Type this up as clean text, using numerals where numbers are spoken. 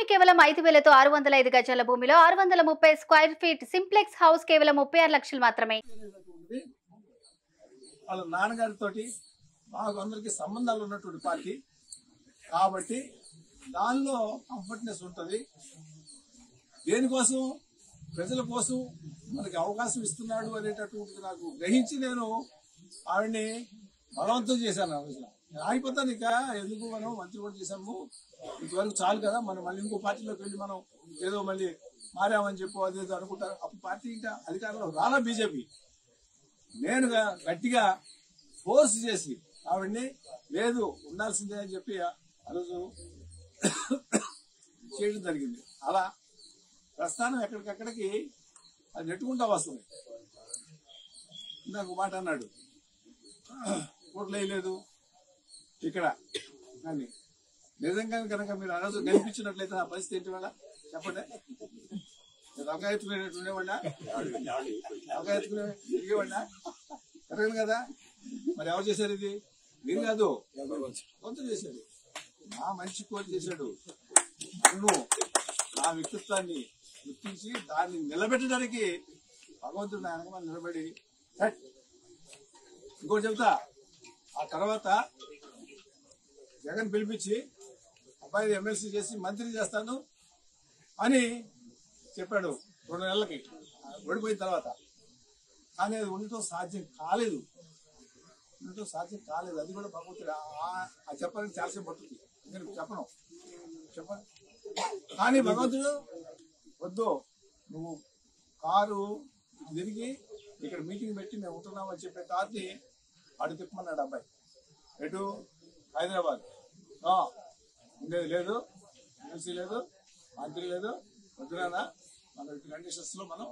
భూమి కేవలం 5,000తో 605 గజాల భూమిలో 630 స్క్వేర్ ఫీట్ సింప్లెక్స్ హౌస్ కేవలం 36 లక్షలు మాత్రమే. వాళ్ళ నాన్నగారితో మాకు అందరికి సంబంధాలు ఉన్నటువంటి పార్టీ కాబట్టి దానిలో కంఫర్ట్నెస్ ఉంటుంది. దేనికోసం ప్రజల కోసం మనకి అవకాశం ఇస్తున్నాడు అనేటటువంటిది నాకు గ్రహించి నేను ఆవిడ్ని బలవంతం చేశాను. ఆ రోజున ఆగిపోతాను, ఇక ఎందుకు మనం మంత్రి కూడా చేశాము, ఇంతవరకు చాలు కదా, మనం మళ్ళీ ఇంకో పార్టీలోకి వెళ్ళి మనం ఏదో మళ్ళీ మారామని చెప్పు అది ఏదో అనుకుంటారు. అప్పుడు పార్టీ ఇంకా అధికారంలో రాలా బీజేపీ. నేను గట్టిగా ఫోర్స్ చేసి ఆవిడ్ని లేదు ఉండాల్సిందే అని చెప్పి ఆ రోజు చేయడం జరిగింది. అలా ప్రస్థానం ఎక్కడికక్కడికి అది నెట్టుకుంటా వస్తుంది. ఇందాక మాట అన్నాడు ఓట్లు వేయలేదు ఇక్కడ కానీ నిజంగా కనుక మీరు ఆ రోజు కనిపించినట్లయితే నా పరిస్థితి ఏంటి వాళ్ళ చెప్పండి. అవగా ఎత్తుకునేవాడినా అవగా ఎత్తుకునే తిరిగేవాడినా కరెక్ట్ కదా. మరి ఎవరు చేశారు ఇది? మీరు కాదు, కొంత చేశాడు. నా మంచి కోరి చేశాడు. నన్ను నా వ్యక్తిత్వాన్ని గుర్తించి దాన్ని నిలబెట్టడానికి భగవంతుడు ఆయన వెనక నిలబడి ఇంకోటి చెబుతా. ఆ తర్వాత జగన్ పిలిపించి అబ్బాయి ఎమ్మెల్సీ చేసి మంత్రి చేస్తాను అని చెప్పాడు 2 నెలలకి ఓడిపోయిన తర్వాత. కానీ అది ఉండటం సాధ్యం కాలేదు. అది కూడా భగవంతుడు చెప్పాలని చాలాసేపు పడుతుంది. నేను చెప్పను కానీ భగవంతుడు వద్దు, నువ్వు కారు తిరిగి ఇక్కడ మీటింగ్ పెట్టి మేము ఉంటున్నామని చెప్పే కార్ని అటు తిప్పమన్నాడు అబ్బాయి. ఎటు హైదరాబాద్ ఉండేది లేదు, ఎమ్మెల్సీ లేదు, మంత్రి లేదు, వద్దునా మన కండిషన్స్ లో మనం